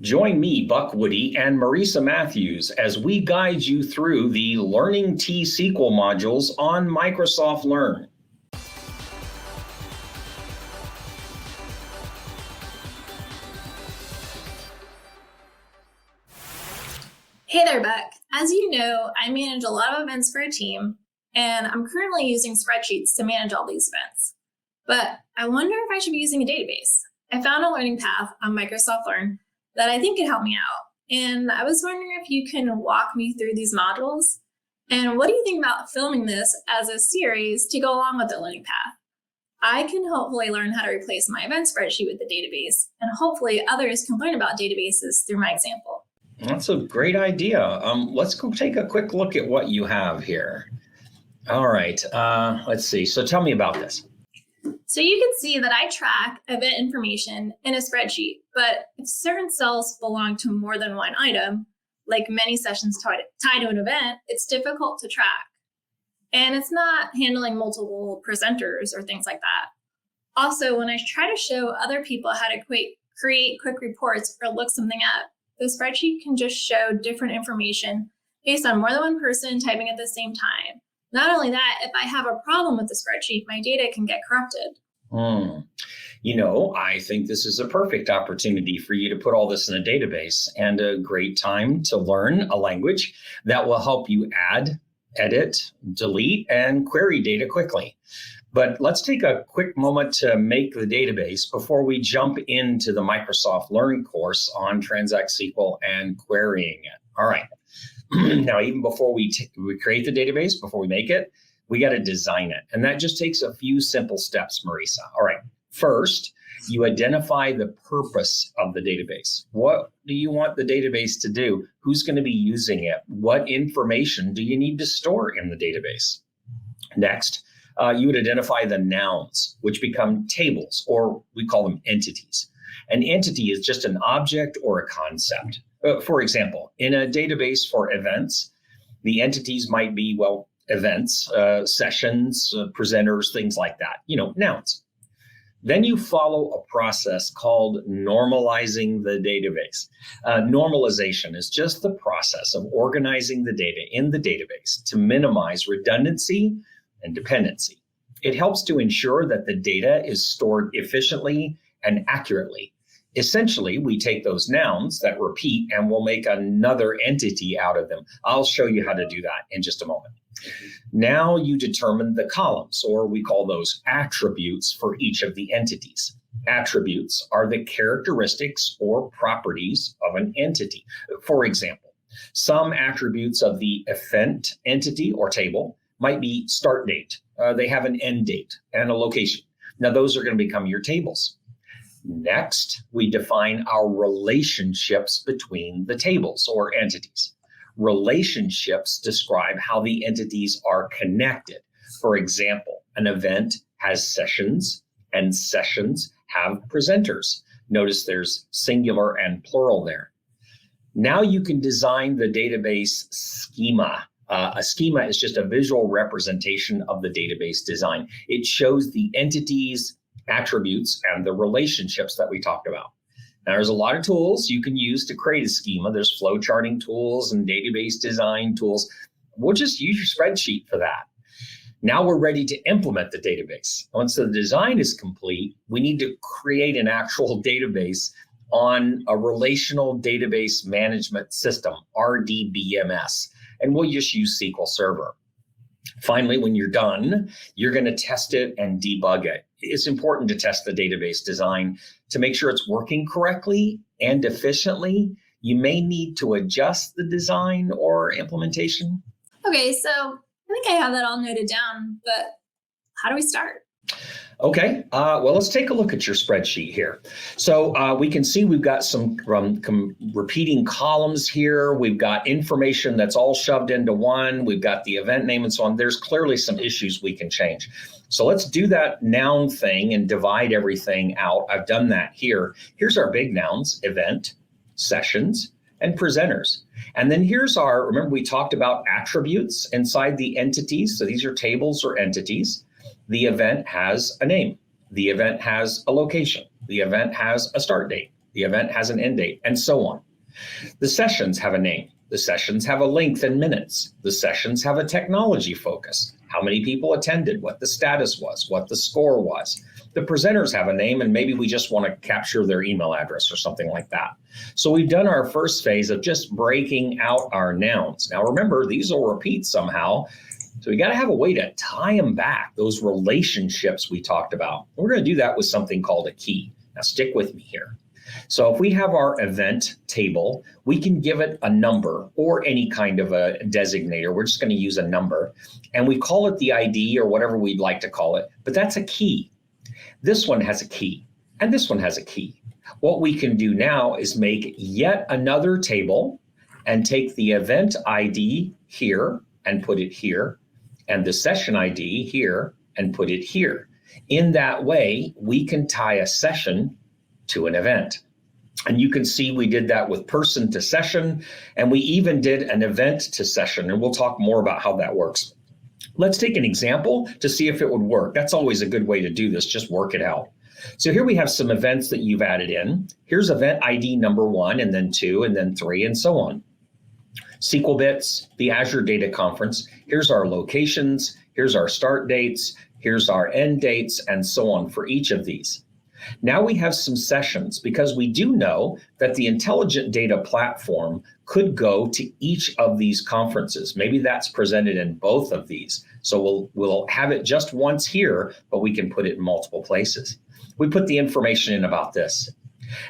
Join me, Buck Woody, and Marisa Mathews as we guide you through the Learning T-SQL modules on Microsoft Learn. Hey there, Buck. As you know, I manage a lot of events for a team, and I'm currently using spreadsheets to manage all these events. But I wonder if I should be using a database. I found a learning path on Microsoft Learn that I think could help me out. And I was wondering if you can walk me through these modules. And what do you think about filming this as a series to go along with the learning path? I can hopefully learn how to replace my event spreadsheet with the database, and hopefully others can learn about databases through my example. That's a great idea. Let's go take a quick look at what you have here. All right, let's see. So tell me about this. So you can see that I track event information in a spreadsheet, but if certain cells belong to more than one item, like many sessions tied to an event, it's difficult to track. And it's not handling multiple presenters or things like that. Also, when I try to show other people how to create quick reports or look something up, the spreadsheet can just show different information based on more than one person typing at the same time. Not only that, if I have a problem with the spreadsheet, my data can get corrupted. You know, I think this is a perfect opportunity for you to put all this in a database and a great time to learn a language that will help you add, edit, delete, and query data quickly. But let's take a quick moment to make the database before we jump into the Microsoft Learn course on Transact-SQL and querying it. All right. Now, even before we create the database, before we make it, we got to design it. And that just takes a few simple steps, Marisa. All right. First, you identify the purpose of the database. What do you want the database to do? Who's going to be using it? What information do you need to store in the database? Next, you would identify the nouns, which become tables, or we call them entities. An entity is just an object or a concept. For example, in a database for events, the entities might be, well, events, sessions, presenters, things like that, nouns. Then you follow a process called normalizing the database. Normalization is just the process of organizing the data in the database to minimize redundancy and dependency. It helps to ensure that the data is stored efficiently and accurately. Essentially, we take those nouns that repeat and we'll make another entity out of them. I'll show you how to do that in just a moment. Now you determine the columns, or we call those attributes for each of the entities. Attributes are the characteristics or properties of an entity. For example, some attributes of the event entity or table might be start date. They have an end date and a location. Now those are going to become your tables. Next, we define our relationships between the tables or entities. Relationships describe how the entities are connected. For example, an event has sessions and sessions have presenters. Notice there's singular and plural there. Now you can design the database schema. A schema is just a visual representation of the database design. It shows the entities, attributes, and the relationships that we talked about. Now, there's a lot of tools you can use to create a schema. There's flow charting tools and database design tools. We'll just use your spreadsheet for that. Now we're ready to implement the database. Once the design is complete, we need to create an actual database on a relational database management system, RDBMS, and we'll just use SQL Server. Finally, when you're done, you're going to test it and debug it. It's important to test the database design to make sure it's working correctly and efficiently. You may need to adjust the design or implementation. Okay, so I think I have that all noted down, but how do we start? Okay, well, let's take a look at your spreadsheet here. So we can see we've got some repeating columns here. We've got information that's all shoved into one. We've got the event name and so on. There's clearly some issues we can change. So let's do that noun thing and divide everything out. I've done that here. Here's our big nouns: event, sessions, and presenters. And then here's our, remember we talked about attributes inside the entities. So these are tables or entities. The event has a name. The event has a location. The event has a start date. The event has an end date, and so on. The sessions have a name. The sessions have a length in minutes. The sessions have a technology focus. How many people attended, what the status was, what the score was. The presenters have a name, and maybe we just want to capture their email address or something like that. So we've done our first phase of just breaking out our nouns. Now remember, these will repeat somehow. So we got to have a way to tie them back, those relationships we talked about. We're going to do that with something called a key. Now stick with me here. So if we have our event table, we can give it a number or any kind of a designator. We're just going to use a number, and we call it the ID or whatever we'd like to call it, but that's a key. This one has a key, and this one has a key. What we can do now is make yet another table and take the event ID here and put it here, and the session ID here and put it here. In that way, we can tie a session to an event. And you can see we did that with person to session, and we even did an event to session, and we'll talk more about how that works. Let's take an example to see if it would work. That's always a good way to do this, just work it out. So here we have some events that you've added in. Here's event ID number 1, and then 2, and then 3, and so on. SQL bits, the Azure Data Conference. Here's our locations, here's our start dates, here's our end dates, and so on for each of these. Now we have some sessions because we do know that the intelligent data platform could go to each of these conferences. Maybe that's presented in both of these. So we'll have it just once here, but we can put it in multiple places. We put the information in about this.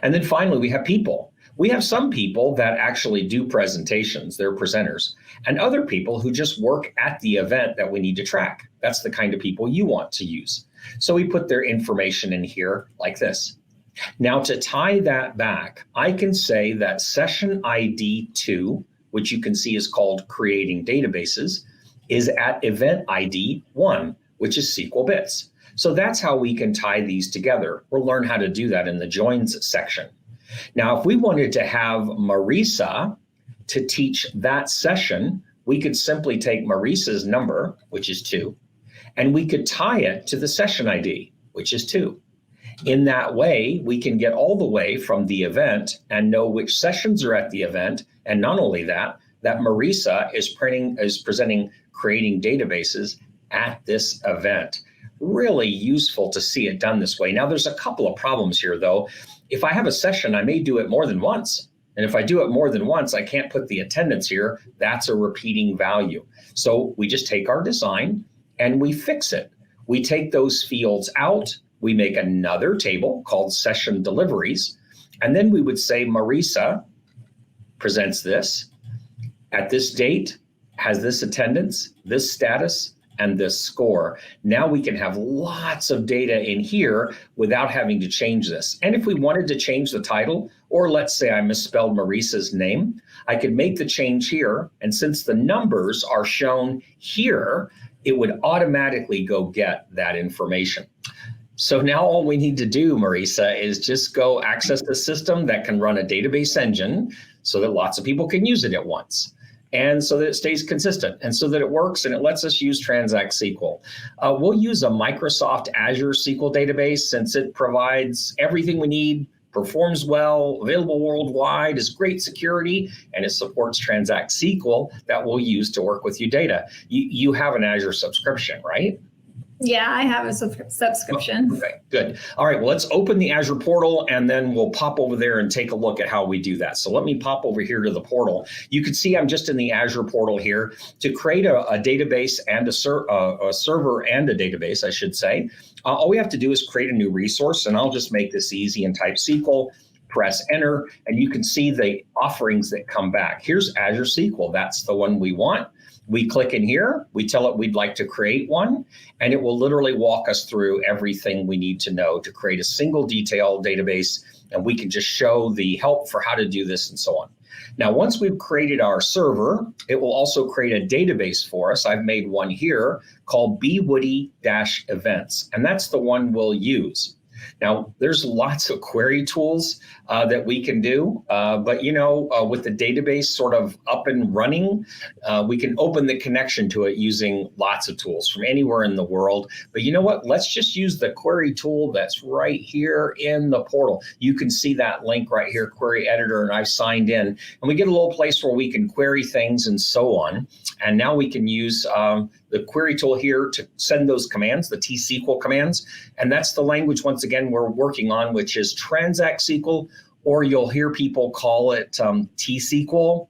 And then finally, we have people. We have some people that actually do presentations, they're presenters, and other people who just work at the event that we need to track. That's the kind of people you want to use. So we put their information in here like this. Now to tie that back, I can say that session ID 2, which you can see is called creating databases, is at event ID 1, which is SQL bits. So that's how we can tie these together. We'll learn how to do that in the joins section. Now, if we wanted to have Marisa to teach that session, we could simply take Marisa's number, which is 2, and we could tie it to the session ID, which is 2. In that way, we can get all the way from the event and know which sessions are at the event. And not only that, that Marisa is presenting creating databases at this event. Really useful to see it done this way. Now, there's a couple of problems here, though. If I have a session, I may do it more than once. And if I do it more than once, I can't put the attendance here. That's a repeating value. So we just take our design and we fix it. We take those fields out. We make another table called session deliveries. And then we would say Marisa presents this at this date, has this attendance, this status, and this score. Now we can have lots of data in here without having to change this. And if we wanted to change the title, or let's say I misspelled Marisa's name, I could make the change here. And since the numbers are shown here, it would automatically go get that information. So now all we need to do, Marisa, is just go access the system that can run a database engine so that lots of people can use it at once. And so that it stays consistent and so that it works and it lets us use Transact-SQL. We'll use a Microsoft Azure SQL database since it provides everything we need, performs well, available worldwide, is great security, and it supports Transact-SQL that we'll use to work with your data. You have an Azure subscription, right? Yeah, I have a subscription. Okay, good. All right, well, let's open the Azure portal and then we'll pop over there and take a look at how we do that. So let me pop over here to the portal. You can see I'm just in the Azure portal here. To create a database and a server and a database, I should say, all we have to do is create a new resource, and I'll just make this easy and type SQL, press enter, and you can see the offerings that come back. Here's Azure SQL. That's the one we want. We click in here, we tell it we'd like to create one, and it will literally walk us through everything we need to know to create a single detailed database, and we can just show the help for how to do this and so on. Now, once we've created our server, it will also create a database for us. I've made one here called bwoody-events, and that's the one we'll use. Now, there's lots of query tools that we can do, but with the database sort of up and running, we can open the connection to it using lots of tools from anywhere in the world. But you know what? Let's just use the query tool that's right here in the portal. You can see that link right here, Query Editor, and I've signed in. And we get a little place where we can query things and so on. And now we can use the query tool here to send those commands, the T-SQL commands. And that's the language, once again, we're working on, which is Transact-SQL, or you'll hear people call it T-SQL.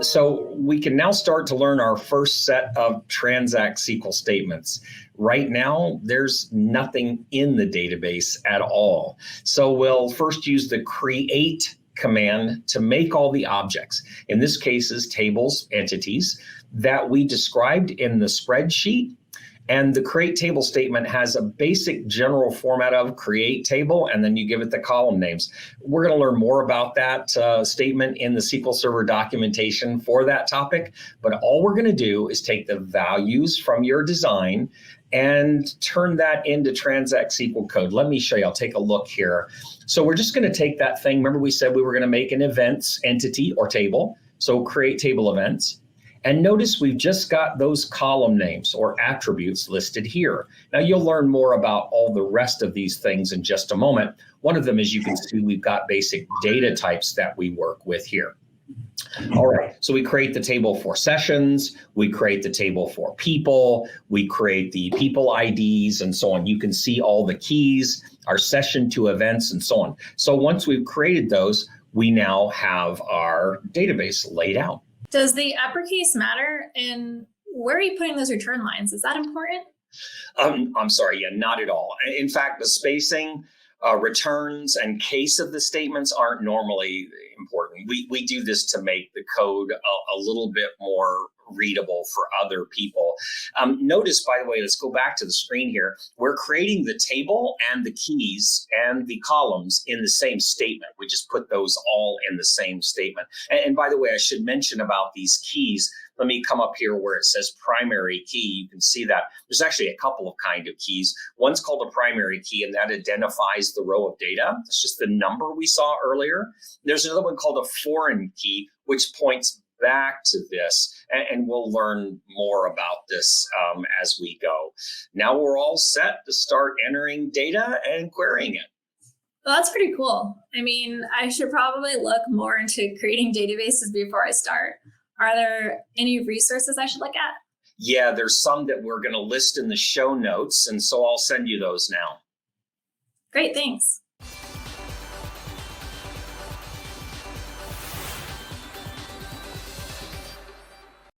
So we can now start to learn our first set of Transact-SQL statements. Right now, there's nothing in the database at all. So we'll first use the create command to make all the objects. In this case, is tables, entities that we described in the spreadsheet. And the create table statement has a basic general format of create table, and then you give it the column names. We're going to learn more about that statement in the SQL Server documentation for that topic. But all we're going to do is take the values from your design and turn that into Transact-SQL code. Let me show you. I'll take a look here. So we're just going to take that thing. Remember, we said we were going to make an events entity or table. So create table events. And notice we've just got those column names or attributes listed here. Now you'll learn more about all the rest of these things in just a moment. One of them, as you can see, we've got basic data types that we work with here. All right, so we create the table for sessions, we create the table for people, we create the people IDs and so on. You can see all the keys, our session to events and so on. So once we've created those, we now have our database laid out. Does the uppercase matter? And where are you putting those return lines? Is that important? I'm sorry, yeah, not at all. In fact, the spacing, returns, and case of the statements aren't normally important. We do this to make the code a little bit more readable for other people. Notice, by the way, let's go back to the screen here. We're creating the table and the keys and the columns in the same statement. We just put those all in the same statement. And by the way, I should mention about these keys. Let me come up here where it says primary key. You can see that there's actually a couple of kind of keys. One's called a primary key, and that identifies the row of data. It's just the number we saw earlier. There's another one called a foreign key, which points back to this, and we'll learn more about this as we go. Now we're all set to start entering data and querying it. Well, that's pretty cool. I mean, I should probably look more into creating databases before I start. Are there any resources I should look at? Yeah, there's some that we're going to list in the show notes, and so I'll send you those now. Great, thanks.